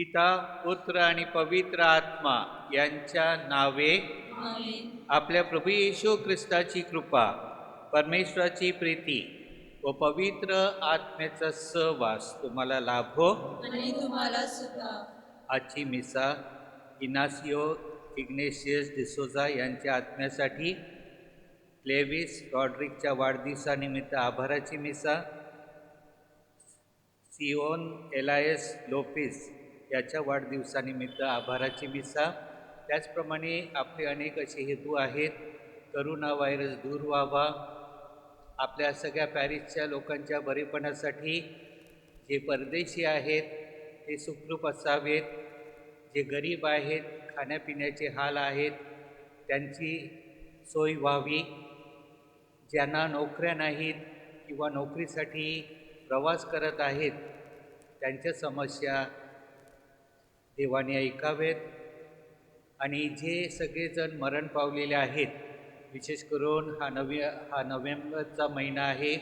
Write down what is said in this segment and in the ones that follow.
पिता पुत्र आणि पवित्र आत्मा यांच्या नावे आपल्या प्रभू येशू ख्रिस्ताची कृपा, परमेश्वराची प्रीती व पवित्र आत्म्याचा सहवास तुम्हाला लाभो आणि तुम्हाला सुद्धा. आजची मिसा इनासियो इग्नेशियस डिसोजा यांच्या आत्म्यासाठी, क्लेविस रॉड्रिकच्या वाढदिवसानिमित्त आभाराची मिसा, सिओन एलायस लोपिस याच्या वाढदिवसानिमित्त आभाराची मिसा. त्याचप्रमाणे आपले अनेक असे हेतू आहेत. करोना व्हायरस दूर व्हावा, आपल्या सगळ्या पॅरिसच्या लोकांच्या बरेपणासाठी, जे परदेशी आहेत ते सुखरूप असावेत, जे गरीब आहेत, खाण्यापिण्याचे हाल आहेत त्यांची सोय व्हावी, ज्यांना नोकऱ्या नाहीत किंवा नोकरीसाठी प्रवास करत आहेत त्यांच्या समस्या देवाने ऐकावेत. आणि जे सगळेजण मरण पावलेले आहेत, विशेष करून हा नोव्हेंबरचा महिना आहे,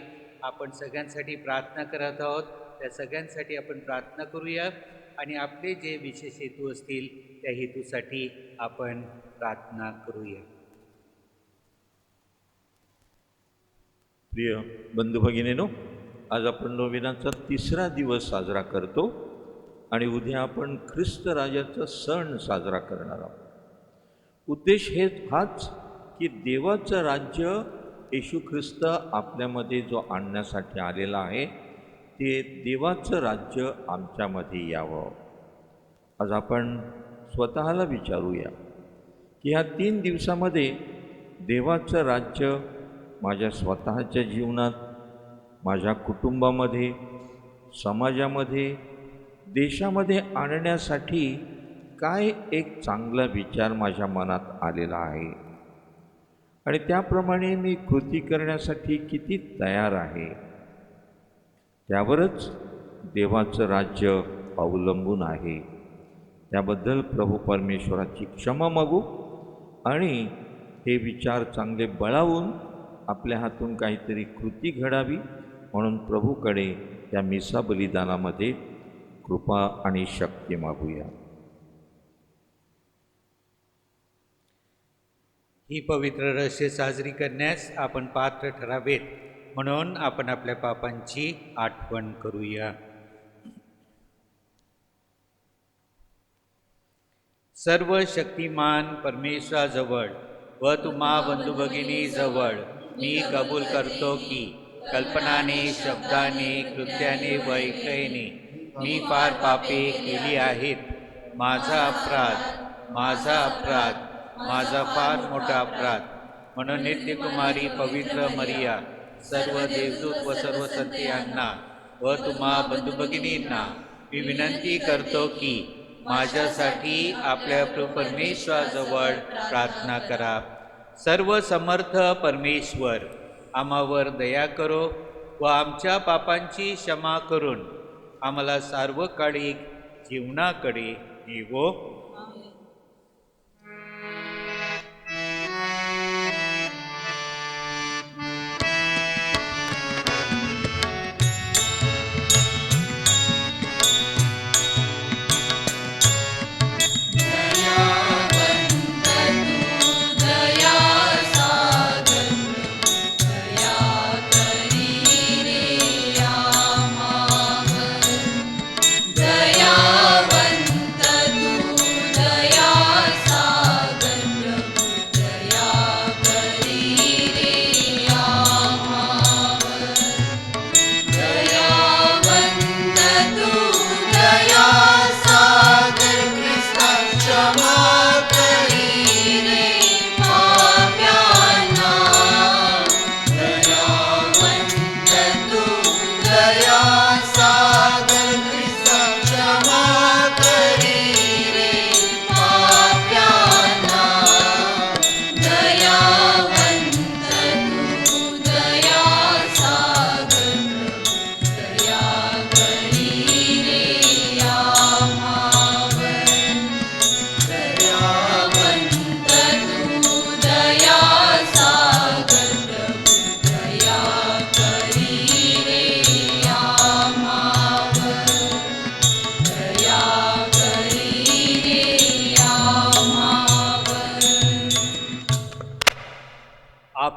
आपण सगळ्यांसाठी प्रार्थना करत आहोत. त्या सगळ्यांसाठी आपण प्रार्थना करूया आणि आपले जे विशेष हेतू असतील त्या हेतूसाठी आपण प्रार्थना करूया. प्रिय बंधू भगिनीनो, आज आपण नोवेनाचा 3रा दिवस साजरा करतो आणि उद्या आपण ख्रिस्त राजाचा सण साजरा करणार आहोत. उद्देश हाच की देवाचं राज्य येशू ख्रिस्त आपल्यामध्ये जो आणण्यासाठी आलेला आहे ते देवाचं राज्य आमच्यामध्ये यावं. आज आपण स्वतःला विचारूया की ह्या 3 दिवसामध्ये देवाचं राज्य माझ्या स्वतःच्या जीवनात, माझ्या कुटुंबामध्ये, समाजामध्ये, देशामध्ये आणण्यासाठी काय एक चांगला विचार माझ्या मनात आलेला आहे आणि त्याप्रमाणे मी कृती करण्यासाठी किती तयार आहे, त्यावरच देवाचं राज्य अवलंबून आहे. त्याबद्दल प्रभू परमेश्वराची क्षमा मागू आणि हे विचार चांगले बळावून आपल्या हातून काहीतरी कृती घडावी म्हणून प्रभूकडे त्या मिसा बलिदानामध्ये कृपा आणि शक्ती मागूया. ही पवित्र रहस्य साजरी करण्यास आपण पात्र ठरावेत म्हणून आपण आपल्या पापांची आठवण करूया. सर्व शक्तिमान परमेश्वराजवळ व तुम्हा बंधू भगिनीजवळ मी कबूल करतो की कल्पनाने, शब्दाने, कृत्याने व ऐकण्याने मी फार पापे केली आहेत. माझा अपराध, माझा फार मोठा अपराध. म्हणून नित्यकुमारी पवित्र मरिया, सर्व देवदूत व सर्व संतांना व तुम्हा बंधू भगिनींना मी विनंती करतो की माझ्यासाठी आपल्या परमेश्वराजवळ प्रार्थना करा. सर्व समर्थ परमेश्वर, आम्हावर दया करो व आमच्या पापांची क्षमा करून आम्हाला सार्वकालिक जीवनाकडे नेवो.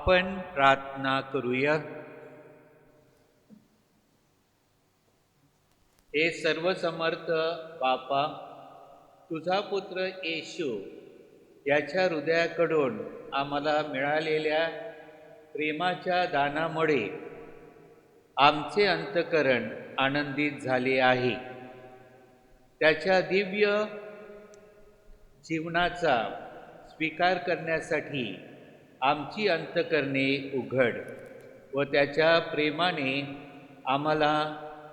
आपण प्रार्थना करूया. हे सर्वसमर्थ बापा, तुझा पुत्र येशू याच्या हृदयाकडून आम्हाला मिळालेल्या प्रेमाच्या दानामुळे आमचे अंतःकरण आनंदित झाले आहे. त्याच्या दिव्य जीवनाचा स्वीकार करण्यासाठी आमची अंतःकरणे उघड व त्याच्या प्रेमाने आम्हाला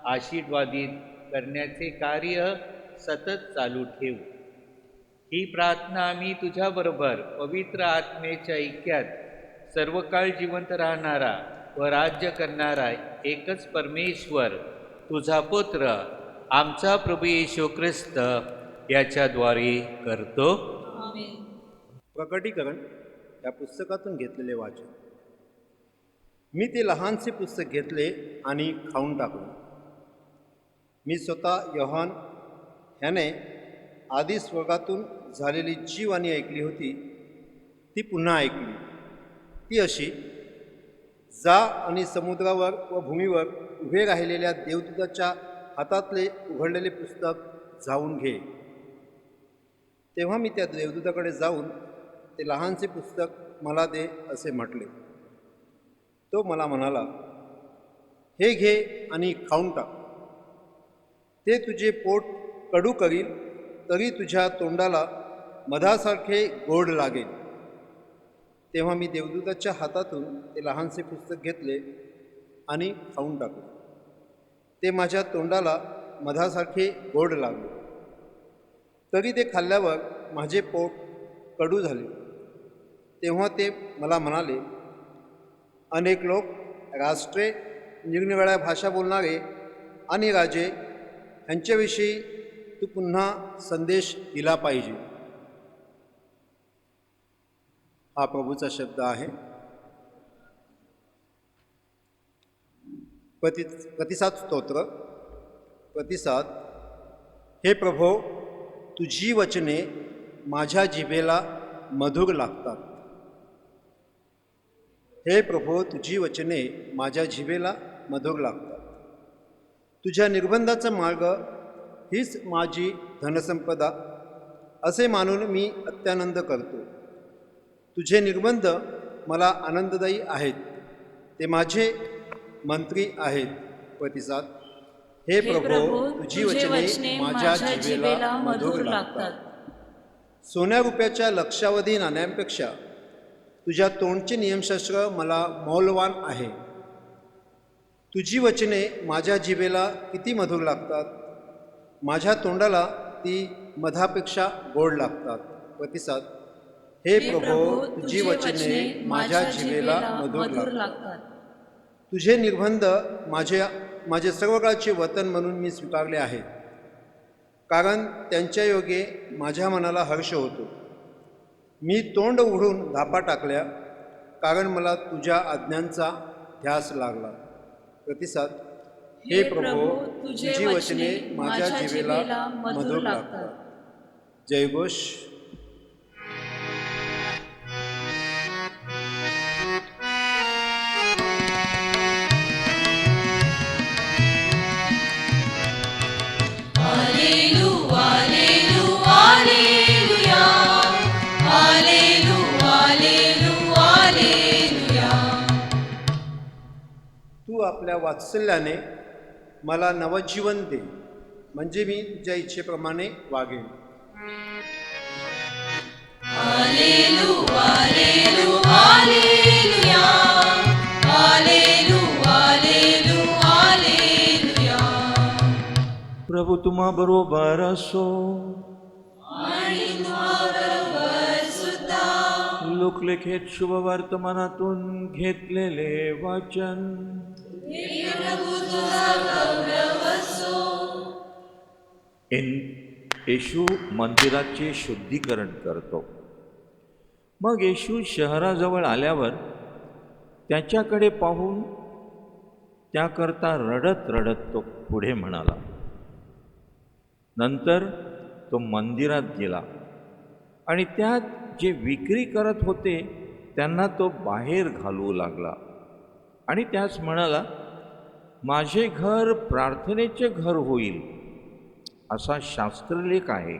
आशीर्वादित करण्याचे कार्य सतत चालू ठेव. ही प्रार्थना आम्ही तुझ्याबरोबर पवित्र आत्मेच्या ऐक्यात सर्व काळ जिवंत राहणारा व राज्य करणारा एकच परमेश्वर, तुझा पुत्र आमचा प्रभू येशू ख्रिस्त याच्याद्वारे करतो. आमेन. प्रकटीकरण या पुस्तकातून घेतलेले वाचन. मी ते लहानसे पुस्तक घेतले आणि खाऊन टाकले. मी स्वतः योहान ह्याने आधी स्वर्गातून झालेली जी वाणी ऐकली होती ती पुन्हा ऐकली. ती अशी, जा आणि समुद्रावर व भूमीवर उभे राहिलेल्या देवदूताच्या हातातले उघडलेले पुस्तक जाऊन घे. तेव्हा मी त्या देवदूताकडे जाऊन ते लहानसे पुस्तक मला दे असे म्हटले. तो मला म्हणाला, हे घे आणि खाऊन टाक. ते तुझे पोट कडू करील तरी तुझ्या तोंडाला मधासारखे गोड लागेल. तेव्हा मी देवदूताच्या हातातून ते लहानसे पुस्तक घेतले आणि खाऊन टाकले. ते माझ्या तोंडाला मधासारखे गोड लागले, तरी ते खाल्ल्यावर माझे पोट कडू झाले. तेव्हा ते मला म्हणाले, अनेक लोक, राष्ट्रे, निरनिराळ्या भाषा बोलणारे आणि राजे यांच्याविषयी तू पुन्हा संदेश दिला पाहिजे. हा प्रभूचा शब्द आहे. प्रतिसाद स्तोत्र. प्रतिसाद. हे प्रभो, तुझी वचने माझ्या जिभेला मधुर लागतात. हे प्रभो, तुझी वचने माझ्या जिभेला मधुर लागतात. तुझ्या निर्बंधाचा मार्ग हीच माझी धनसंपदा असे मानून मी अत्यानंद करतो. तुझे निर्बंध मला आनंददायी आहेत, ते माझे मंत्री आहेत. प्रतिसाद. हे प्रभो, तुझी वचने माझ्या जिभेला मधुर लागतात. सोन्या रुपयाच्या लक्षावधी नाण्यांपेक्षा तुझ्या तोंडचे नियमशास्त्र मला मौल्यवान आहे. तुझी वचने माझ्या जिभेला किती मधुर लागतात. माझ्या तोंडाला ती मधापेक्षा गोड लागतात. प्रतिसाद. हे प्रभो, तुझी वचने माझ्या जिभेला मधुर लागतात. तुझे निर्बंध माझे सर्व काळचे वतन म्हणून मी स्वीकारले आहेत, कारण त्यांच्या योगे माझ्या मनाला हर्ष होतो. मी तोंड उघडून धापा टाकल्या, कारण मला तुझ्या आज्ञांचा ध्यास लागला. प्रतिसाद. हे प्रभो, तुझी वचने माझ्या जिभेला मधुर लागतात. जयघोष. तू आपल्या वात्सल्याने मला नवजीवन दे, म्हणजे मी तुझ्या इच्छेप्रमाणे वागेन. प्रभू तुम्हा बरोबर असो. लोकलेखित शुभ वर्तमानातून घेतलेले वाचन. येशू मंदिराचे शुद्धीकरण करतो. मग येशू शहराजवळ आल्यावर त्याच्याकडे पाहून त्याकरता रडत रडत तो पुढे म्हणाला. नंतर तो मंदिरात गेला आणि त्यात जे विक्री करत होते त्यांना तो बाहेर घालवू लागला आणि त्यास म्हणाला, माझे घर प्रार्थनेचे घर होईल असा शास्त्रलेख आहे,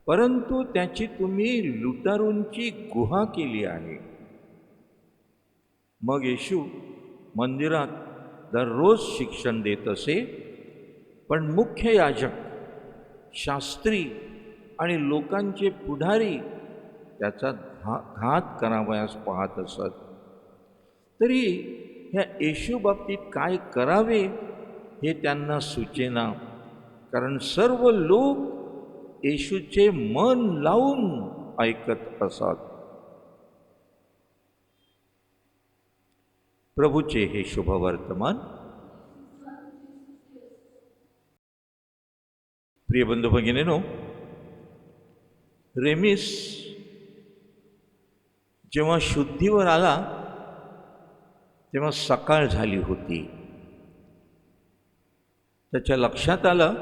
परंतु त्याची तुम्ही लुटारूंची गुहा केली आहे. मग येशू मंदिरात दररोज शिक्षण देत असे, पण मुख्य याजक, शास्त्री आणि लोकांचे पुढारी त्याचा घात करावयास पाहत असत. तरी ह्या येशू बाबतीत काय करावे हे त्यांना सुचेना, कारण सर्व लोक येशूचे मन लावून ऐकत असत. प्रभूचे हे शुभवर्तमान. प्रिय बंधू भगिनीनो, रेमीस जेव्हा शुद्धीवर आला तेव्हा सकाळ झाली होती. त्याच्या लक्षात आलं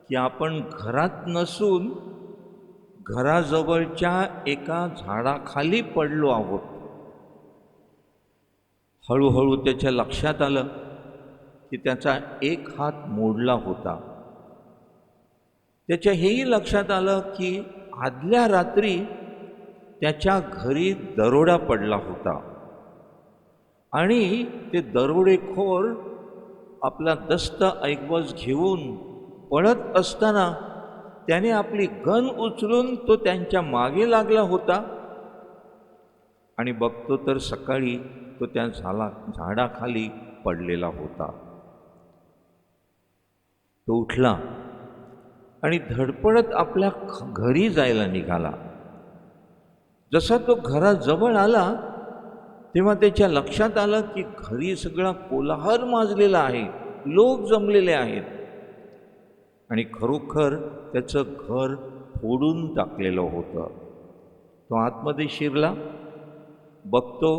की आपण घरात नसून घराजवळच्या एका झाडाखाली पडलो आहोत. हळूहळू त्याच्या लक्षात आलं की त्याचा एक हात मोडला होता. त्याच्या हेही लक्षात आलं की आदल्या रात्री त्याच्या घरी दरोडा पडला होता आणि ते दरोडेखोर आपला दस्त ऐकवाज घेऊन पळत असताना त्याने आपली गन उचलून तो त्यांच्या मागे लागला होता. आणि बघतो तर सकाळी तो त्या झाडाखाली पडलेला होता. तो उठला आणि धडपडत आपल्या घरी जायला निघाला. जसा तो घराजवळ आला तेव्हा त्याच्या लक्षात आलं की घरी सगळा कोलाहल माजलेला आहे, लोक जमलेले आहेत आणि खरोखर त्याचं घर फोडून टाकलेलं होतं. तो आतमध्ये शिरला, बघतो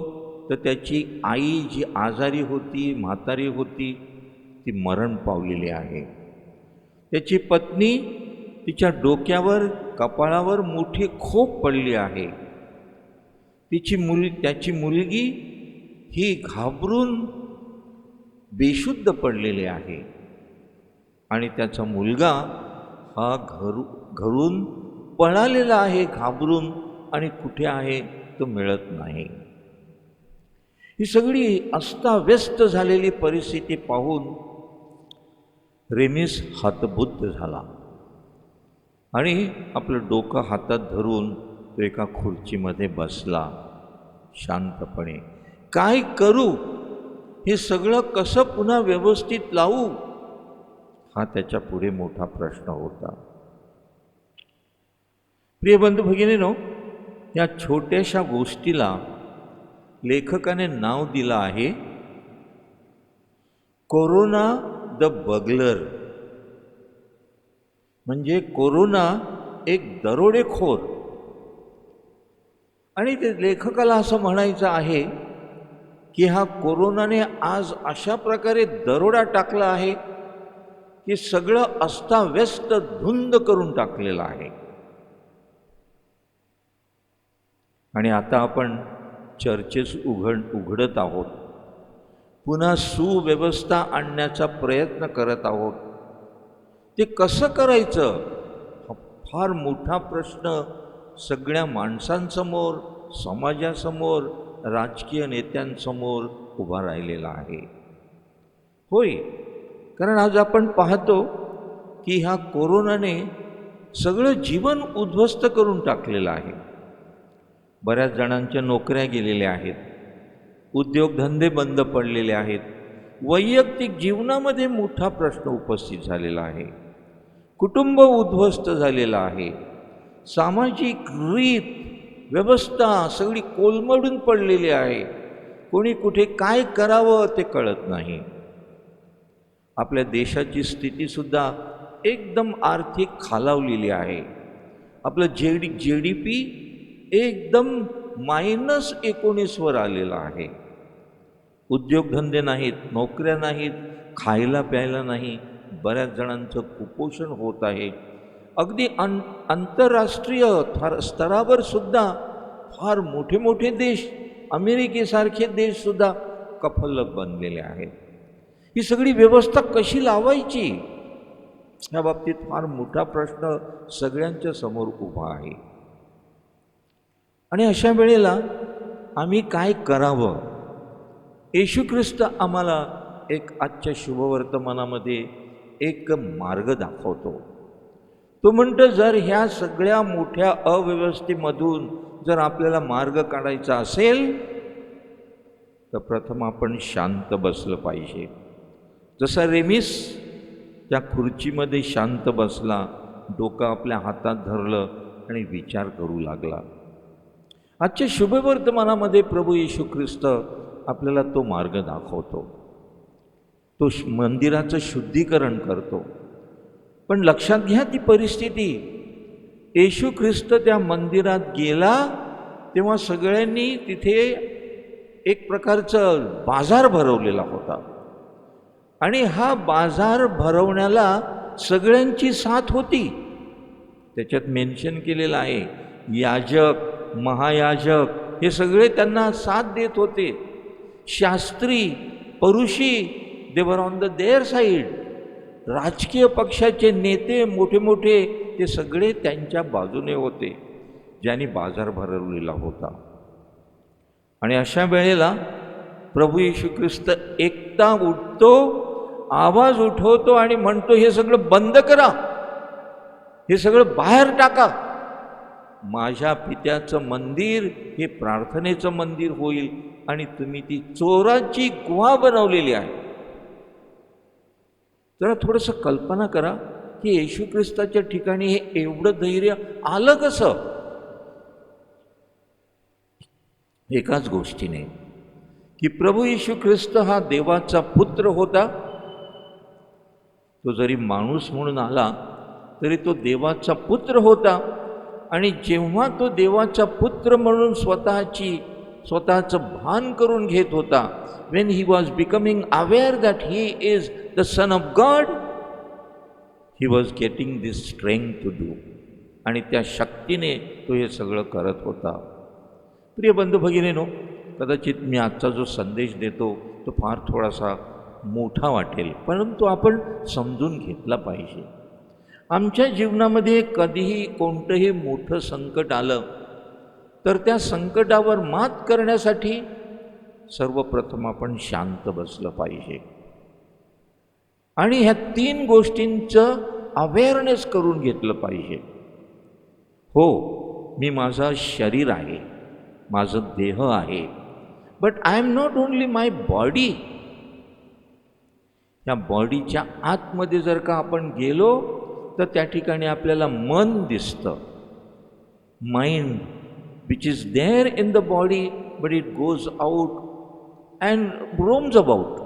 तर त्याची आई जी आजारी होती, म्हातारी होती, ती मरण पावलेली आहे. त्याची पत्नी, तिच्या डोक्यावर कपाळावर मोठी खोप पडली आहे. त्याची मुलगी ही घाबरून बेशुद्ध पडलेली आहे आणि त्याचा मुलगा हा घरून पळालेला आहे घाबरून आणि कुठे आहे तो मिळत नाही. ही सगळी अस्ताव्यस्त झालेली परिस्थिती पाहून रेमीस हतबुद्ध झाला आणि आपलं डोकं हातात धरून तो एका खुर्चीमध्ये बसला शांतपणे. काय करू, हे सगळं कसं पुन्हा व्यवस्थित लावू, हा त्याच्या पुढे मोठा प्रश्न होता. प्रिय बंधू भगिनीनो, या छोट्याशा गोष्टीला लेखकाने नाव दिलं आहे कोरोना द बगलर. म्हणजे कोरोना एक दरोडेखोर. आणि ते लेखकाला असं म्हणायचं आहे की हा कोरोनाने आज अशा प्रकारे दरोडा टाकला आहे की सगळं अस्ताव्यस्त धुंद करून टाकलेलं आहे. आणि आता आपण चर्चेस उघडत आहोत, पुन्हा सुव्यवस्था आणण्याचा प्रयत्न करत आहोत. ते कसं करायचं हा फार मोठा प्रश्न सगळ्या माणसांसमोर, समाजासमोर, राजकीय नेत्यांसमोर उभा राहिलेला आहे. होय, कारण आज आपण पाहतो की ह्या कोरोनाने सगळं जीवन उद्ध्वस्त करून टाकलेलं आहे. बऱ्याच जणांच्या नोकऱ्या गेलेल्या आहेत, उद्योगधंदे बंद पडलेले आहेत, वैयक्तिक जीवनामध्ये मोठा प्रश्न उपस्थित झालेला आहे, कुटुंब उद्ध्वस्त झालेलं आहे, सामाजिक रीत व्यवस्था सगळी कोलमडून पडलेली आहे. कोणी कुठे काय करावं ते कळत नाही. आपल्या देशाची स्थितीसुद्धा एकदम आर्थिक खालावलेली आहे. आपलं GDP एकदम -19 वर आलेलं आहे. उद्योगधंदे नाहीत, नोकऱ्या नाहीत, खायला प्यायला नाही. बऱ्याच जणांचं कुपोषण होत आहे. अगदी आंतरराष्ट्रीय स्तरावर सुद्धा फार मोठे मोठे देश, अमेरिकेसारखे देशसुद्धा कफल्लक बनलेले आहेत. ही सगळी व्यवस्था कशी लावायची, या बाबतीत फार मोठा प्रश्न सगळ्यांच्या समोर उभा आहे. आणि अशा वेळेला आम्ही काय करावं? येशू ख्रिस्त आम्हाला एक आजच्या शुभवर्तमानामध्ये एक मार्ग दाखवतो. तो म्हणतो, जर ह्या सगळ्या मोठ्या अव्यवस्थेमधून जर आपल्याला मार्ग काढायचा असेल तर प्रथम आपण शांत बसलं पाहिजे. जसा रेमीस त्या खुर्चीमध्ये शांत बसला, डोकं आपल्या हातात धरलं आणि विचार करू लागला. आजच्या शुभवर्तमानामध्ये प्रभू येशू ख्रिस्त आपल्याला तो मार्ग दाखवतो. तो मंदिराचं शुद्धीकरण करतो. पण लक्षात घ्या ती परिस्थिती, येशू ख्रिस्त त्या मंदिरात गेला तेव्हा सगळ्यांनी तिथे एक प्रकारचं बाजार भरवलेला होता. आणि हा बाजार भरवण्याला सगळ्यांची साथ होती. त्याच्यात मेन्शन केलेलं आहे, याजक, महायाजक हे सगळे त्यांना साथ देत होते. शास्त्री, परुषी, दे were on the there side. राजकीय पक्षाचे नेते मोठे मोठे ते सगळे त्यांच्या बाजूने होते, ज्यांनी बाजार भरवलेला होता. आणि अशा वेळेला प्रभू येशू ख्रिस्त एकटा उठतो, आवाज उठवतो आणि म्हणतो, हे सगळं बंद करा, हे सगळं बाहेर टाका. माझ्या पित्याचं मंदिर हे प्रार्थनेचं मंदिर होईल आणि तुम्ही ती चोराची गुहा बनवलेली आहे. जरा थोडंसं कल्पना करा की येशू ख्रिस्ताच्या ठिकाणी हे एवढं धैर्य आलं कसं? एकाच गोष्टीने की प्रभू येशू ख्रिस्त हा देवाचा पुत्र होता. तो जरी माणूस म्हणून आला तरी तो देवाचा पुत्र होता. आणि जेव्हा तो देवाचा पुत्र म्हणून स्वतःचं भान करून घेत होता, when he was becoming aware that he is the son of God, he was getting this strength to do. आणि त्या शक्तीने तो हे सगळं करत होता. प्रिय बंधू भगिनीनो, कदाचित मी आजचा जो संदेश देतो तो फार थोडासा मोठा वाटेल, परंतु आपण समजून घेतला पाहिजे. आमच्या जीवनामध्ये कधीही कोणतंही मोठं संकट आलं तर त्या संकटावर मात करण्यासाठी सर्वप्रथम आपण शांत बसलं पाहिजे आणि ह्या 3 गोष्टींचं अवेअरनेस करून घेतलं पाहिजे. हो, मी माझा शरीर आहे, माझं देह आहे, but I am not only my body. या बॉडीच्या आतमध्ये जर का आपण गेलो तर त्या ठिकाणी आपल्याला मन दिसतं. Mind which is there in the body but it goes out and roams about.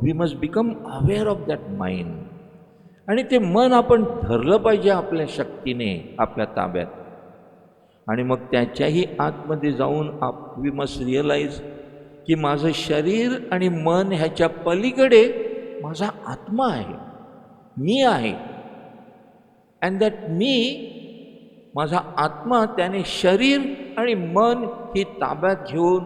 We must become aware of that mind. आणि ते मन आपण धरलं पाहिजे आपल्या शक्तीने, आपल्या ताब्यात. आणि मग त्याच्याही आतमध्ये जाऊन वी मस्ट रिअलाइज की माझं शरीर आणि मन ह्याच्या पलीकडे माझा आत्मा आहे, मी आहे. अँड दॅट मी, माझा आत्मा, त्याने शरीर आणि मन ही ताब्यात घेऊन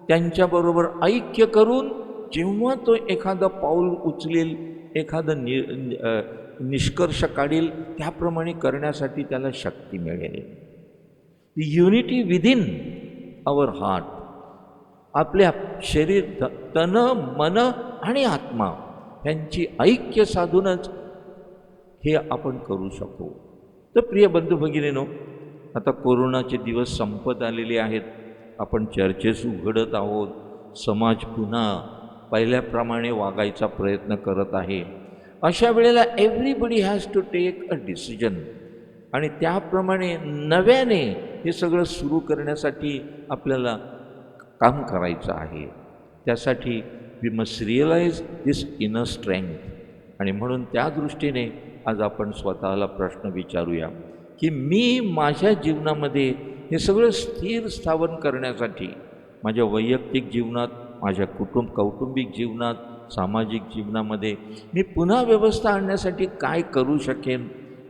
त्यांच्याबरोबर ऐक्य करून जेव्हा तो एखादं पाऊल उचलेल, एखादं निष्कर्ष काढेल, त्याप्रमाणे करण्यासाठी त्याला शक्ती मिळेल. युनिटी विदिन आवर हार्ट. आपल्या शरीर, तन, मन आणि आत्मा यांची ऐक्य साधूनच हे आपण करू शकू. तर प्रिय बंधू भगिनीनो, आता कोरोनाचे दिवस संपत आलेले आहेत. आपण चर्चेस उघडत आहोत. समाज पुन्हा पहिल्याप्रमाणे वागायचा प्रयत्न करत आहे. अशा वेळेला everybody has to take a decision. आणि त्याप्रमाणे नव्याने हे सगळं सुरू करण्यासाठी आपल्याला काम करायचं आहे. त्यासाठी we must realise this inner strength. आणि म्हणून त्या दृष्टीने आज आपण स्वतःला प्रश्न विचारूया की मी माझ्या जीवनामध्ये हे सगळं स्थिर स्थावन करण्यासाठी, माझ्या वैयक्तिक जीवनात, माझ्या कौटुंबिक जीवनात, सामाजिक जीवनामध्ये मी पुन्हा व्यवस्था आणण्यासाठी काय करू शकेन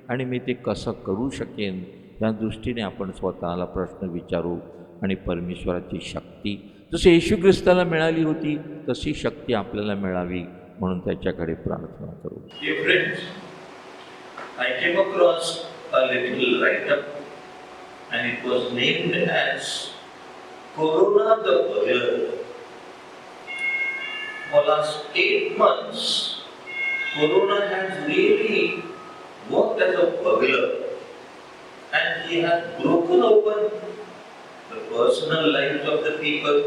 आणि मी ते कसं करू शकेन, या दृष्टीने आपण स्वतःला प्रश्न विचारू. आणि परमेश्वराची शक्ती जशी येशू ख्रिस्ताला मिळाली होती तशी शक्ती आपल्याला मिळावी म्हणून त्याच्याकडे प्रार्थना करू. Dear friends, I came across a little write-up and it was named as Corona the Burglar. For last 8 months, Corona has really worked as a burglar and he has broken open the personal lives of the people,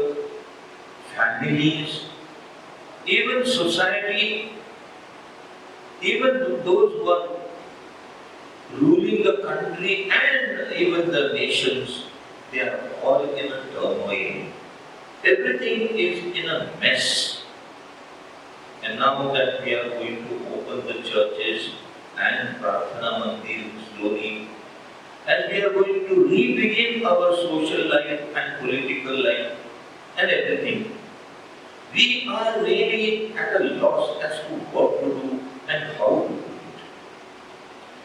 families, even society, even those who are ruling the country and even the nations, they are all in a turmoil. Everything is in a mess. And now that we are going to open the churches and Prarthana Mandir slowly, and we are going to re-begin our social life and political life and everything, we are really at a loss as to what to do and how to do it.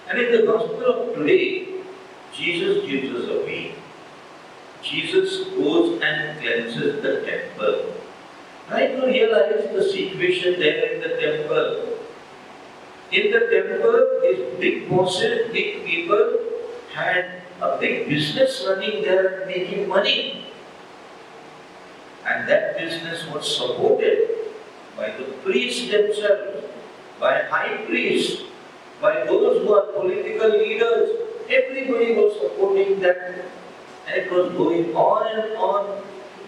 And in the gospel of today, Jesus gives us a way. Jesus goes and cleanses the temple. Try to realize the situation there in the temple. In the temple, these big bosses, big people had a big business running there and making money. And that business was supported by the priests themselves, by high priests, by those who are political leaders. Everybody was supporting that, and it was going on and on.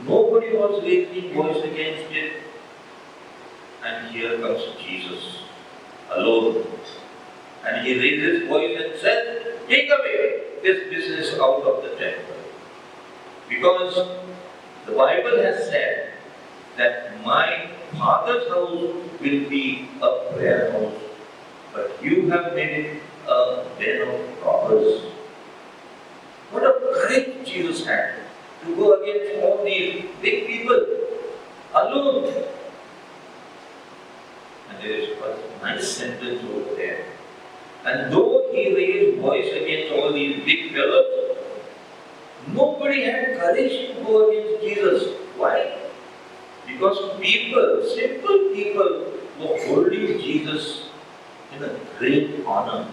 Nobody was raising voice against it. And here comes Jesus alone. And he raises his voice and says, "Take away this business out of the temple." Because the Bible has said that my Father's house will be a prayer house, but you have made it a den of robbers. What a courage Jesus had to go against all these big people alone. And there is a nice sentence over there. And though he raised voice against all these big fellows, nobody had courage to go against Jesus. Why? Because people, simple people, were holding Jesus in a great honor.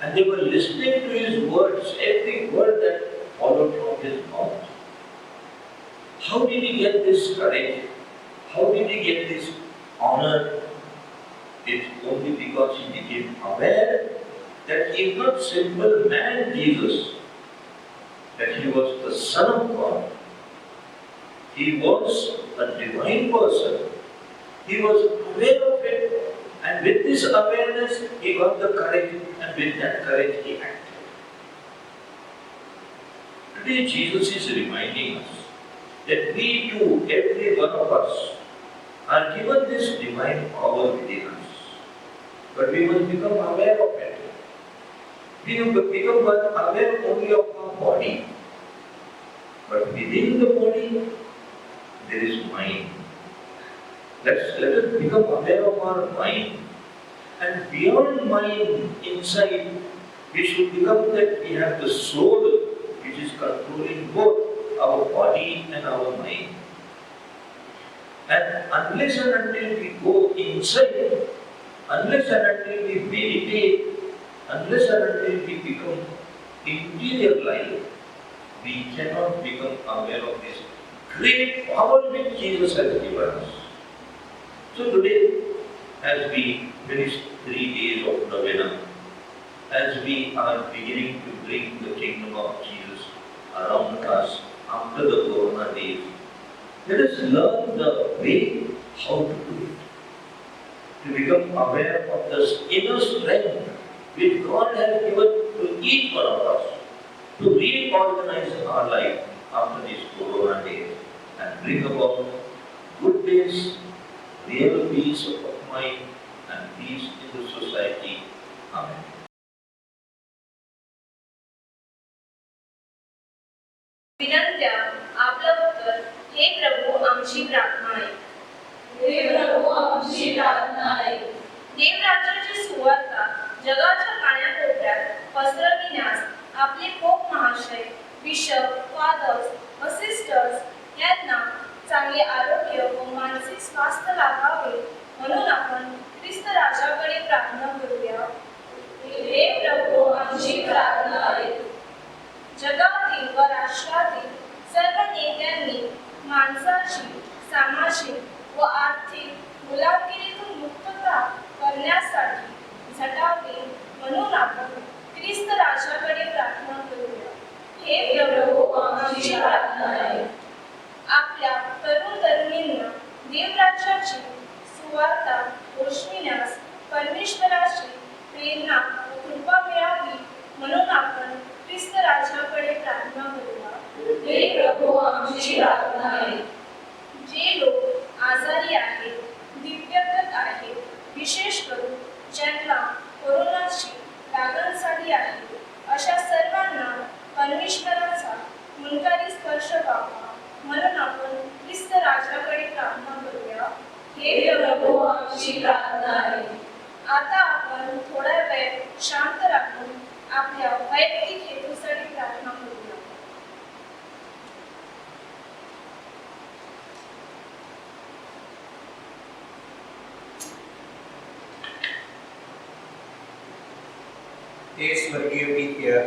And they were listening to his words, every word that followed from his mouth. How did he get this courage? How did he get this honor? It's only because he became aware that he is not simple man Jesus, that he was the Son of God. He was a divine person. He was aware of it, and with this awareness, he got the courage, and with that courage, he acted. Today, Jesus is reminding us that we too, every one of us, are given this divine power within us. But we must become aware of it. We become aware only of our body. But within the body, there is mind. Let us become aware of our mind. And beyond mind, inside, we should become that we have the soul which is controlling both our body and our mind. And unless and until we go inside, unless and until we meditate, unless and until we become interior life, we cannot become aware of this great power which Jesus has given us. So today, as we finish 3 days of novena, as we are beginning to bring the kingdom of Jesus around us after the Corona days, let us learn the way how to do it. To become aware of the inner strength which God has given to each one of us to reorganize our life after these Corona days and bring about good days, real peace of mind and peace in the society. Amen. विनंत्या आपलं उत्तर हे प्रभू आमची प्रार्थना आहे. हे प्रभू आमची प्रार्थना आहे. देवराज्याची सुवार्ता जगाच्या कानाकोपऱ्यात पसरविण्यास आपले पोप महाशय, बिशप, फादर्स व सिस्टर्स यांना चांगले आरोग्य व मानसिक स्वास्थ्य लाभावे म्हणून आपण ख्रिस्त राजाकडे प्रार्थना करूया. हे प्रभू आमची प्रार्थना ऐक. जगातील व राष्ट्रातील सर्व नेत्यांनी माणसाची सामाजिक व आर्थिक गुलामगिरीतून मुक्तता करण्यासाठी झटावे म्हणून आपण ख्रिस्त राजाकडे प्रार्थना करूया. हे प्रभू आमची प्रार्थना ऐक. आपल्या तरुण तरुणींना देवराज्याची सुवार्ता घोषविण्यास परमेश्वराची प्रेरणा व कृपा मिळावी म्हणून आपण ख्रिस्त राजाकडे प्रार्थना करूया. हे प्रभू आमची प्रार्थना ऐक. जे लोक आजारी आहेत, दिव्यगत आहेत, विशेष करून ज्यांना कोरोनाची लागण झाली आहे, अशा सर्वांना परमेश्वराचा मुलकारी स्पर्श व्हावा म्हणून आपण ख्रिस्त राजाकडे प्रार्थना करूया. हे प्रभू आमची प्रार्थना ऐक. आता आपण थोडा वेळ शांत राहून आपल्या वैयक्तिक हेतूसाठी प्रार्थना करूया. हे स्वर्गीय पित्या,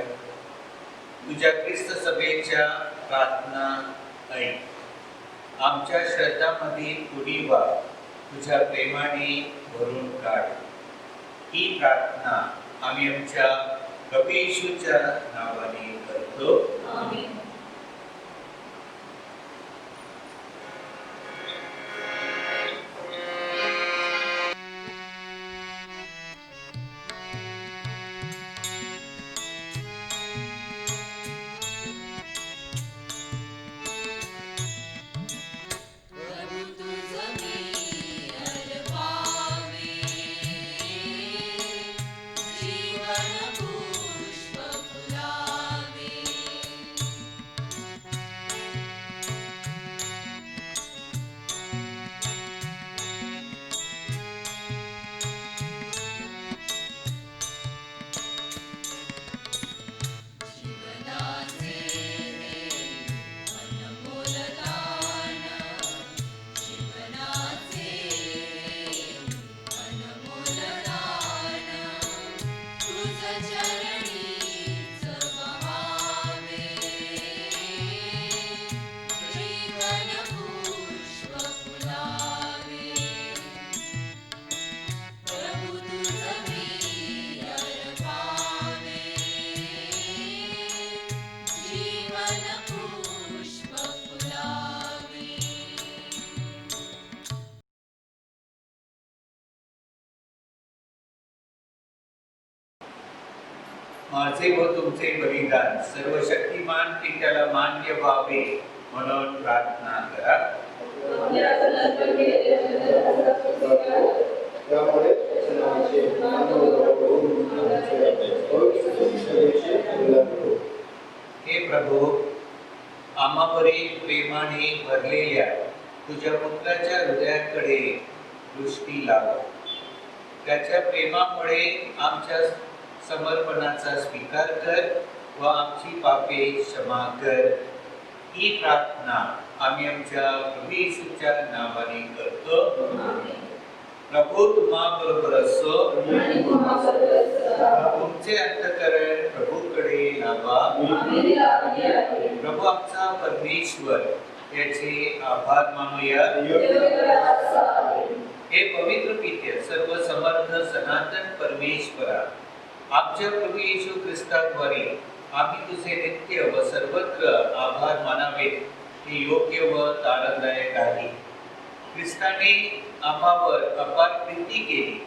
तुझ्या ख्रिस्त सभेच्या प्रार्थना ऐक. आमच्या श्रद्धामधील उडी वा तुझ्या प्रेमाने भरून काढ. ही प्रार्थना आम्ही आमच्या प्रभू येशूच्या नावाने करतो. आमेन. माझे व तुमचे बलिदान सर्वशक्तिमान पित्याला मान्य व्हावे म्हणून प्रार्थना करा. हे प्रभू, आम्हावरील प्रेमाने भरलेल्या तुझ्या पुत्राच्या हृदयाकडे दृष्टी लाव. त्याच्या प्रेमामुळे आमच्या समर्पणाचा स्वीकार कर व आमची पापे क्षमा कर. ही प्रार्थना आम्ही आमच्या प्रभू येशूच्या नावाने करतो. प्रभू तुम्हा बरोबर असो. तुमचे अंतःकरण प्रभूकडे लावा. प्रभू आमचा परमेश्वर याचे आभार मानूया. हे पवित्र पित्या, सर्व समर्थ सनातन परमेश्वरा, आमच्या प्रभू येशू ख्रिस्ताद्वारे आम्ही तुझे नित्य व सर्वत्र आभार मानावेत हे योग्य व तारणदायक आहे. ख्रिस्ताने आम्हावर अपार प्रीती केली.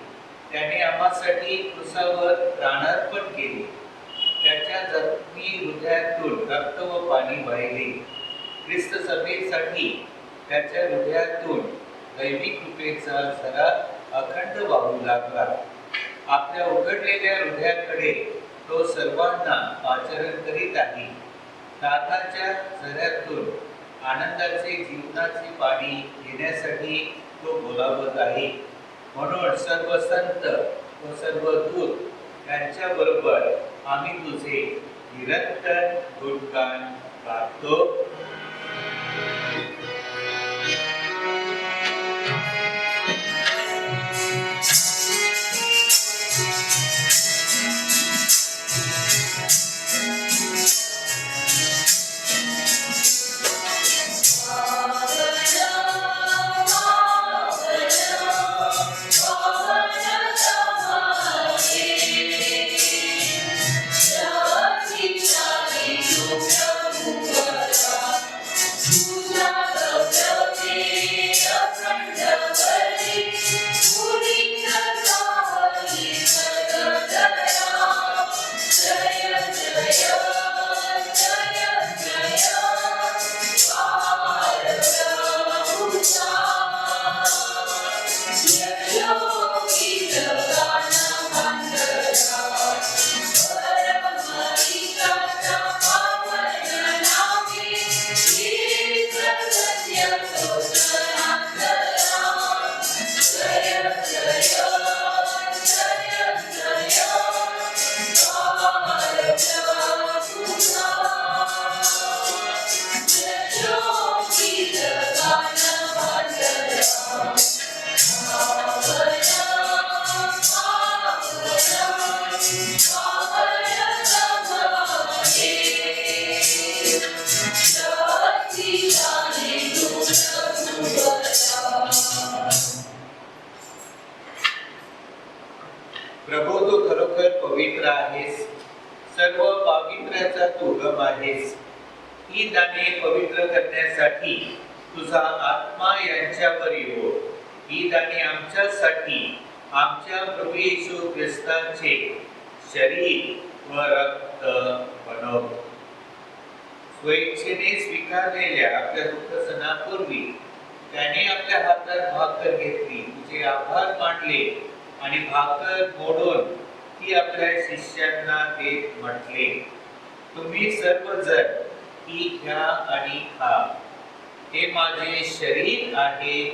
त्याने आम्हासाठी क्रूसावर प्राणार्पण केले. त्याच्या जखमी हृदयातून रक्त व पाणी वाहिले. ख्रिस्त सभेसाठी त्याच्या हृदयातून दैविक कृपेचा झरा अखंड वाहू लागला. आपल्या उघडलेल्या हृदयाकडे तो सर्वांना आचरण करीत आहे. नाथाच्या झऱ्यातून आनंदाचे जीवनाचे पाणी घेण्यासाठी तो बोलावत आहे. म्हणून सर्व संत व सर्व दूत यांच्याबरोबर आम्ही तुझे निरंतर गुणगान गातो. प्रभू तू खरोखर पवित्र आहेस, सर्व पावित्र्याचा तू उगम आहेस. ही दाने पवित्र करण्यासाठी तुझा आत्मा यांच्यावर येवो. ही दाने आमच्यासाठी आमच्या प्रभू येशू ख्रिस्ताचे शरीर व रक्त बनव. स्वेच्छेने स्वीकारलेल्या आपल्या दुःख सणापूर्वी त्याने आपल्या हातात भाकर घेतली, तुझे आभार मानले आणि भाकर मोडून ती आपल्या शिष्यांना देत म्हटले, तुम्ही सर्वजण ही घ्या आणि खा. हे माझे शरीर आहे,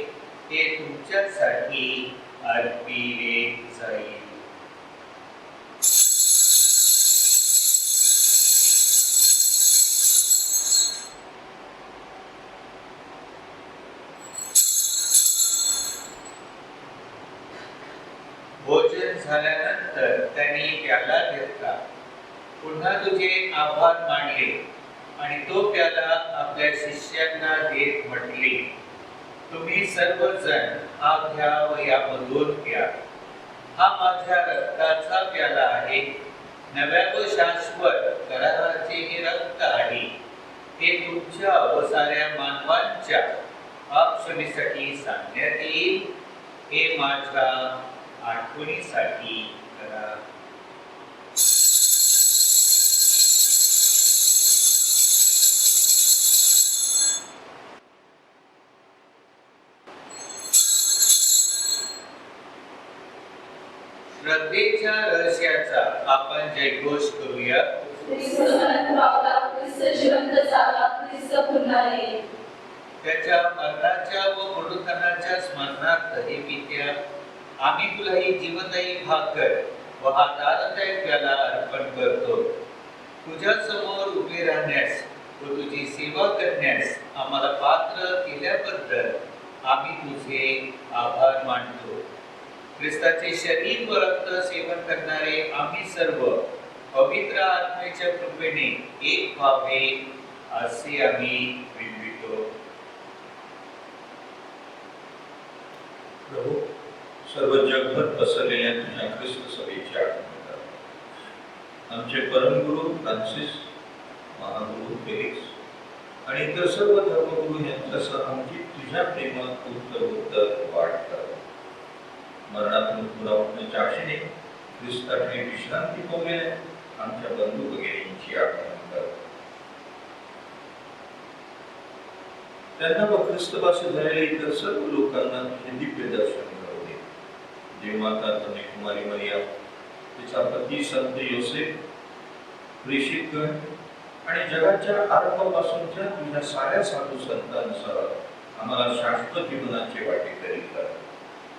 ते तुमच्यासाठी अर्पिले जाईल. भोजन झाल्यानंतर त्यांनी प्याला घेतला, पुन्हा तुझे आभार मानले आणि तो प्याला आपल्या शिष्यांना देत म्हटले, तुम्ही सर्वजण हा घ्या व यामधून प्या. हा माझ्या रक्ताचा प्याला आहे, नव्या व शाश्वत कराराचे हे रक्त आहे. ते तुमच्या व साऱ्या मानवांच्या पापक्षमेसाठी सांगण्यात येईल. हे माझ्या आठवणीसाठी करा. श्रद्धेच्या रहस्याचा आपण जयघोष करूया. ख्रिस्त मरण पावला, ख्रिस्त जिवंत झाला, ख्रिस्त पुन्हा येईल. त्याच्या मरणाच्या व पुनरुत्थानाच्या स्मरणार्थ हे पित्या, आम्ही तुला ही जीवनदायी भाकर व हा दानदायक प्याला अर्पण करतो. तुझ्या समोर उभे राहण्यास व तुझी सेवा करण्यास आम्हाला पात्र केल्याबद्दल आम्ही तुझे आभार मानतो. ख्रिस्ताचे शरीर व रक्त सेवन करणारे आम्ही सर्व पवित्र आत्म्याच्या कृपेने एक व्हावे असे आम्ही विनवितो. प्रभू, सर्व जगभर पसरलेल्या तुझ्या ख्रिस्त सभेची आठवण कर. आमचे परमगुरू फ्रान्सिस, महागुरू फेलिक्स आणि इतर सर्व धर्मगुरू यांच्यासह आमची तुझ्या प्रेमात उत्तर वाढ कर. मरणातून पुन्हा उठण्याच्या आशेने ख्रिस्ताने विश्रांती पावलेल्या आमच्या बंधू वगैरेंची आठवण कर. त्यांना व ख्रिस्तवासी झालेल्या इतर सर्व लोकांना तुझे दिव्य दर्शन करू दे. देवमाता कन्याकुमारी मरिया, तिचा पती संत योसेफ, प्रेषितगण आणि जगाच्या आरंभापासूनच्या तुझ्या साऱ्या साधू संतांसह आम्हाला शाश्वत जीवनाचे वाटेकरी कर.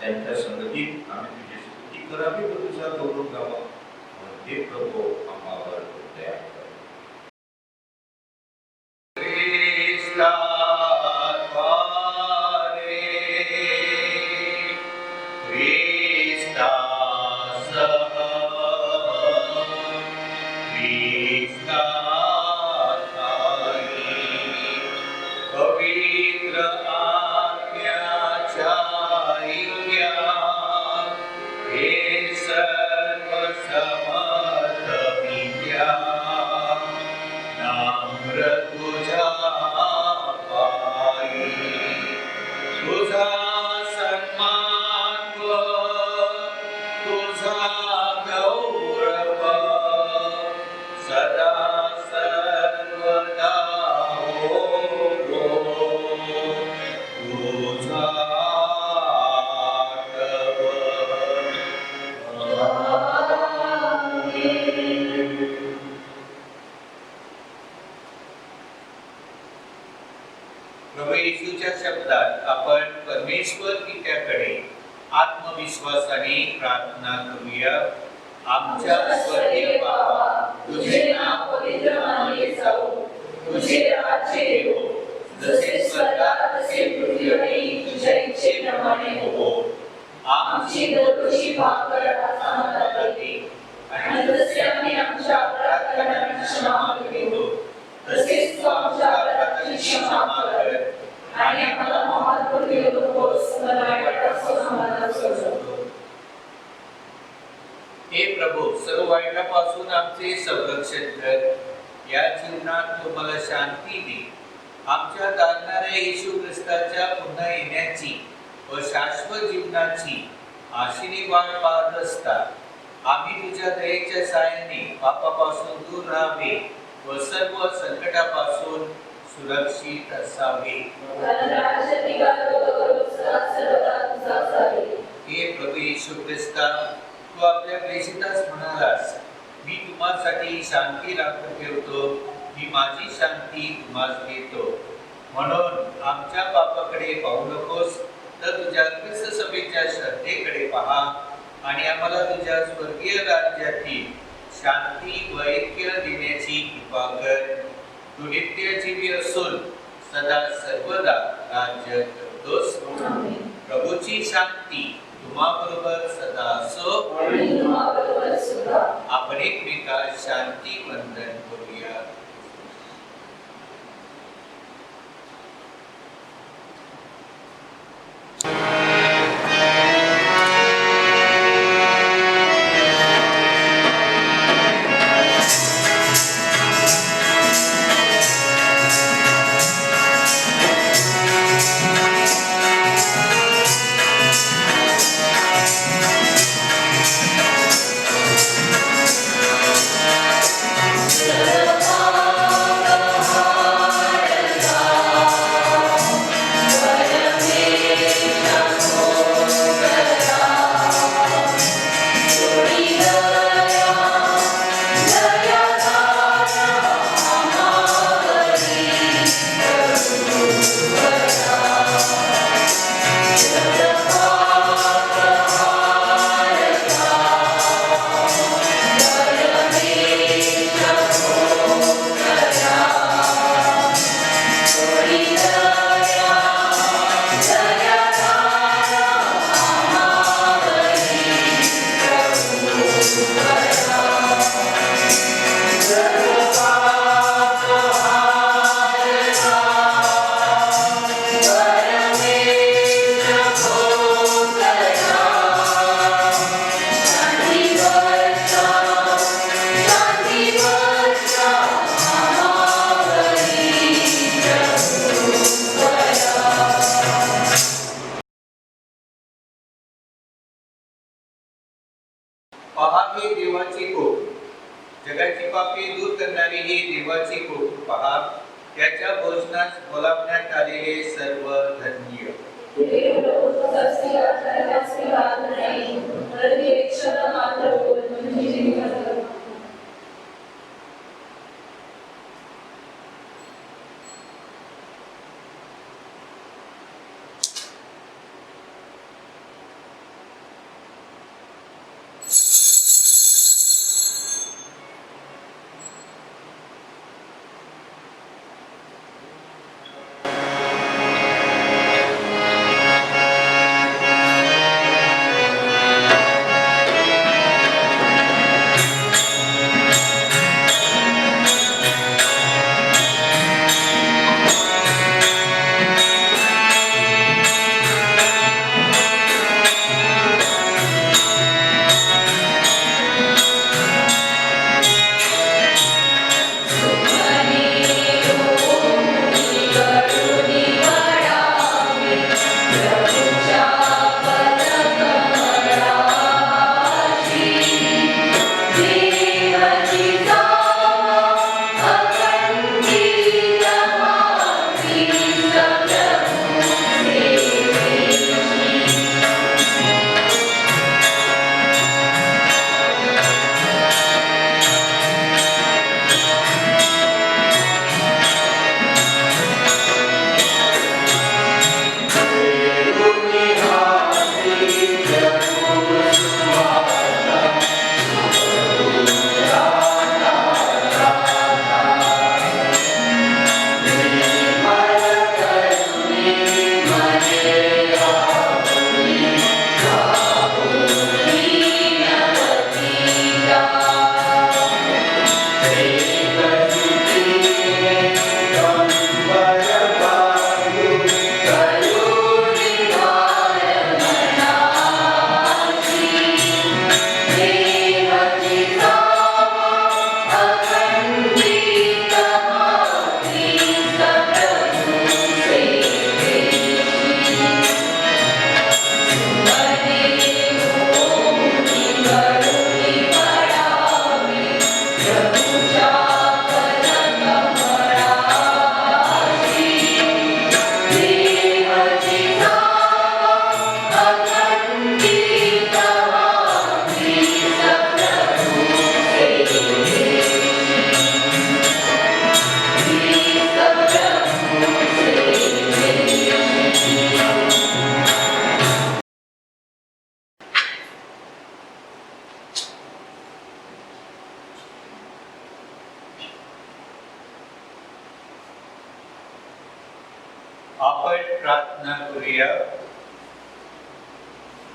त्यांच्या संगतीत आम्ही तुझी स्तुती करावी व तुझा गौरव गावा. हे प्रभू आम्हावर दया कर. प्रभू येशूच्या शब्दात आपण परमेश्वर पित्याकडे आत्मविश्वासाने प्रार्थना करूया. आमच्या स्वर्गीय बाबा, तुझे नाव पवित्र मानले जाओ, तुझे राज्य येवो, जसे स्वर्गात तसे पृथ्वीवरही तुझ्या इच्छेप्रमाणे हो. आमची दररोजची भाकर आज आम्हाला दे, आणि जसे आम्ही आमच्या अपराध करणाऱ्यांना क्षमा करीतो, तसेच तू आमच्या अपराधाची क्षमा कर, आणि आम्हाला महात्मा देऊ नकोस, पण वाईटापासून आम्हाला सोडव. प्रभू, सर्व वाईटापासून आमचे संरक्षण कर. या जीवनात तू मला शांती दे. आमच्या तारणाऱ्या येशू ख्रिस्ताच्या पुन्हा येण्याची व शाश्वत जीवनाची आशेने वाट पाहत असता आम्ही तुझ्या दयेच्या साहाय्याने पापापासून दूर राहावे व सर्व संकटापासून सुरक्षित असावे. कारण राज्य अधिकार व गौरव सर्वदा तुझाच आहे. हे प्रभू येशू ख्रिस्ता, तू आपल्या प्रेषितास म्हणालास, मी तुम्हासाठी शांती राखून ठेवतो, मी माझी शांती तुम्हास देतो. म्हणून आमच्या पापाकडे पाहू नकोस, तर तुझ्या ख्रिस्त सभेच्या श्रद्धेकडे पहा आणि आम्हाला तुझ्या स्वर्गीय राज्यातील शांती व ऐक्य देण्याची कृपा कर. तू नित्य जीवी असून सदा सर्वदा राज्य करतोस. आमेन. प्रभूची शांती तुम्हाबरोबर सदा असो. आणि तुम्हाबरोबर सुद्धा. आपण एकमेकास शांती वंदन करूया. पहा हे देवाची कोप, जगाची पापे दूर करणारी ही देवाची कोप पहा. त्याच्या भोजनास बोलावण्यात आलेले सर्व धन्य. देव लोक सस्तिका करण्यास विवाद नाही, तर एक शब्द मात्र बोल म्हणजे जीवन जगतो.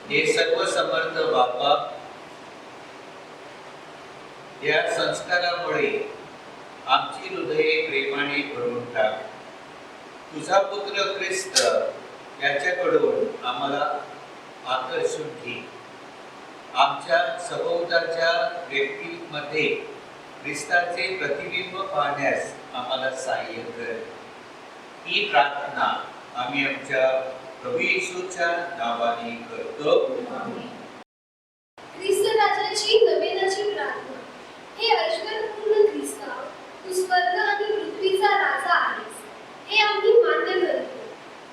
हे सर्व समर्थ बापा, या संस्कारामुळे आमची हृदये प्रेमाने भरून टाक. तुझा पुत्र ख्रिस्त याच्याकडून आम्हाला आकर्षून घे. आमच्या सभोवताच्या व्यक्तीमध्ये ख्रिस्ताचे प्रतिबिंब पाहण्यास आम्हाला सहाय्य कर. ही प्रार्थना आम्ही आमच्या प्रभू येशूच्या नावाने करतो. ख्रिस्त राजाची नवेनाची प्रार्थना. हे ऐश्वर्यपूर्ण ख्रिस्ता, तू स्वर्ग आणि पृथ्वीचा राजा आहेस, हे आम्ही मान्य करतो.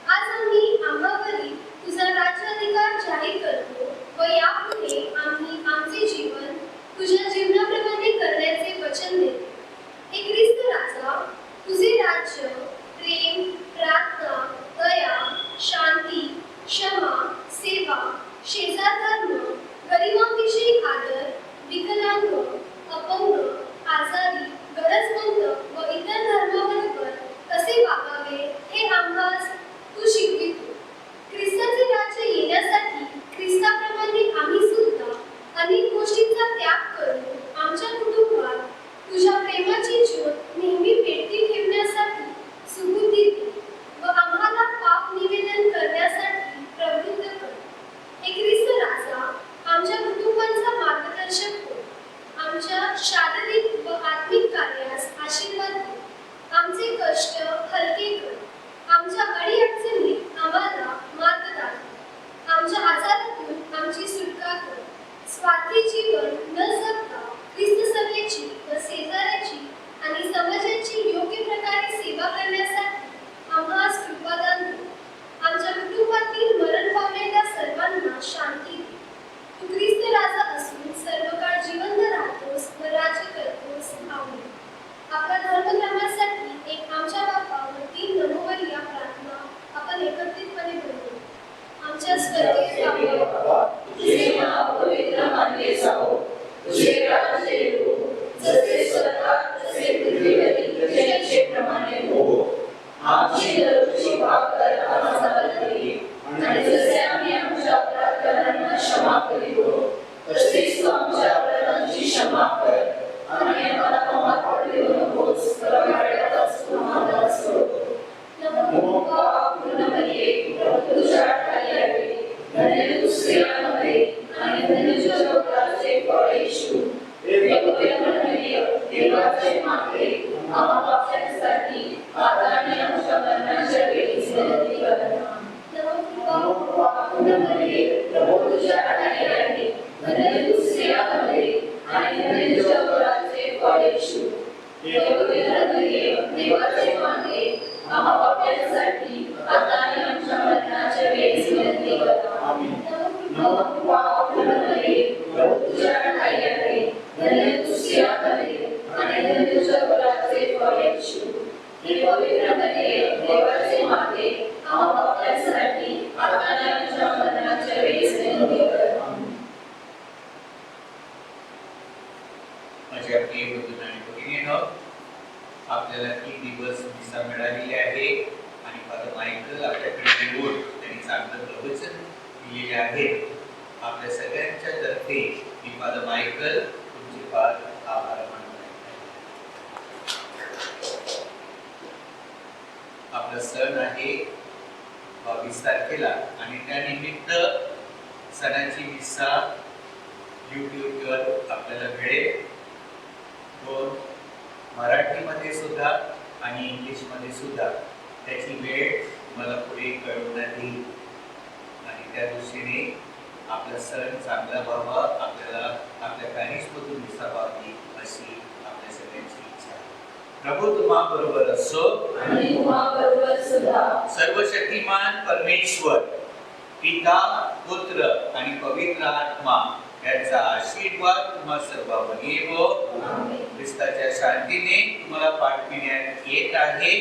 आज आम्ही आम्हावरील तुझा राज्याधिकार जाहीर करतो व यापुढे आम्ही आमचे जीवन तुझ्या जीवनाप्रमाणे करण्याचे वचन देतो. हे ख्रिस्त राजा, तुझे राज्य प्रेम, प्रार्थना, दया, शांती, क्षमा, सेवा, शेजार धर्म, गरिबांविषयी आदर, विकलांग, अपंग, आजारी, गरजवंत व इतर धर्माबरोबर कसे वागावे हे आम्हास तू शिकवितो. ख्रिस्ताचे राज्य येण्यासाठी ख्रिस्ताप्रमाणे आम्ही सुद्धा अनेक गोष्टींचा त्याग करून आमच्या कुटुंबात तुझ्या प्रेमाची ज्योत नेहमी पेटती ठेवण्यासाठी सुबुद्धी दे व आम्हाला पाप निवेदन करण्यासाठी प्रवृत्त कर. हे ख्रिस्त राजा, आमच्या कुटुंबांचा मार्गदर्शक हो. आमच्या शारीरिक व आत्मिक कार्यास आशीर्वाद दे. आमचे कष्ट हलके कर. आमच्या अडीअडचणीत आम्हाला मार्ग दाखव. आमच्या आजारातून आमची सुटका कर. स्वार्थी जीवन न जगता ख्रिस्त सभेची व शेजाऱ्याची आणि समाजाची योग्य प्रकारे सेवा करण्यासाठी आम्हास कृपादान दे. आमच्या कुटुंबातील मरण पावलेल्या सर्वांना शांती दे. तू ख्रिस्त राजा असून सर्व काळ जिवंत राहतोस व राज्य करतोस. आमेन. आपल्या धर्मक्रमासाठी एक आमच्या बापा व 3 नमोवर या प्रार्थना आपण एकत्रितपणे बोलू. आमच्या स्वर्गीय बाबा, तुझे नाव पवित्र मानले जाओ, तुझे राज्य येवो, जसे स्वर्गात तसे पृथ्वीवरील प्रजेचे प्रमाणे हो. आमची दररोजची भाकर आज आम्हाला दे, आणि जसे आम्ही आमच्या अपराधकारांना क्षमा करीतो, तसेच तू आमच्या अपराधांची क्षमा कर. आणि आम्हाला पापात पडू नकोस, तर वाईटापासून आम्हाला सोड. नमो पूर्ण मरिये, प्रभू तुझ्या ठाई आहे, धन्य तू स्त्रियांमध्ये आणि धन्य तुझ्या उदराचे फळ येशू. हे पवित्र मरिये, देवाचे माते, आम्हा पाप्यांसाठी आता आणि आमच्या मरणाच्या वेळी विनंती कर. नमो पूर्ण मरिये, प्रभू तुझ्या ठाई आहे, धन्य तू स्त्रियांमध्ये आणि धन्य तुझ्या उदराचे फळ येशू. हे पवित्र मरिये, देवाचे माते, आम्हा पाप्यांसाठी आता आणि आमच्या मरणाच्या वेळी विनंती कर. नमो पूर्ण मरिये, प्रभू तुझ्या ठाई आहे, धन्य तू स्त्रियांमध्ये आणि धन्य तुझ्या उदराचे फळ येशू. हे पवित्र मरिये, देवाचे माते, आम्हा पाप्यांसाठी आता आणि आमच्या मरणाच्या वेळी विनंती कर. माझ्या प्रिय बंधू आणि भगिनींनो, आपल्याला 3 दिवस मिसा मिळालेली आहे आणि फादर मायकल आपल्याकडे येऊन त्यांनी चांगलं प्रवचन दिलेले आहे. आपल्या सगळ्यांच्या तर्फे मी फादर मायकल तुमचे फार आभार मानतो. आपला सण आहे 22 तारखेला आणि त्यानिमित्त सणाची मिसा यूट्यूबवर आपल्याला मिळेल. 2 मराठीमध्ये सुद्धा आणि इंग्लिशमध्ये सुद्धा त्याची वेळ मला पुढे कळवण्यात येईल आणि त्या दृष्टीने आपला सण चांगला व्हावा, आपल्याला आपल्या पॅरिसमधून मिसा व्हावी अशी आपल्या सगळ्यांची इच्छा आहे. प्रभू तुम्हा बरोबर असो आणि तुम्हाबरोबर सुद्धा. सर्वशक्तिमान परमेश्वर पिता, पुत्र आणि पवित्र आत्मा याचा आशीर्वाद तुम्हा सर्वांवर येवो. ख्रिस्ताच्या शांतीने तुम्हाला पाठविण्यात येत आहे.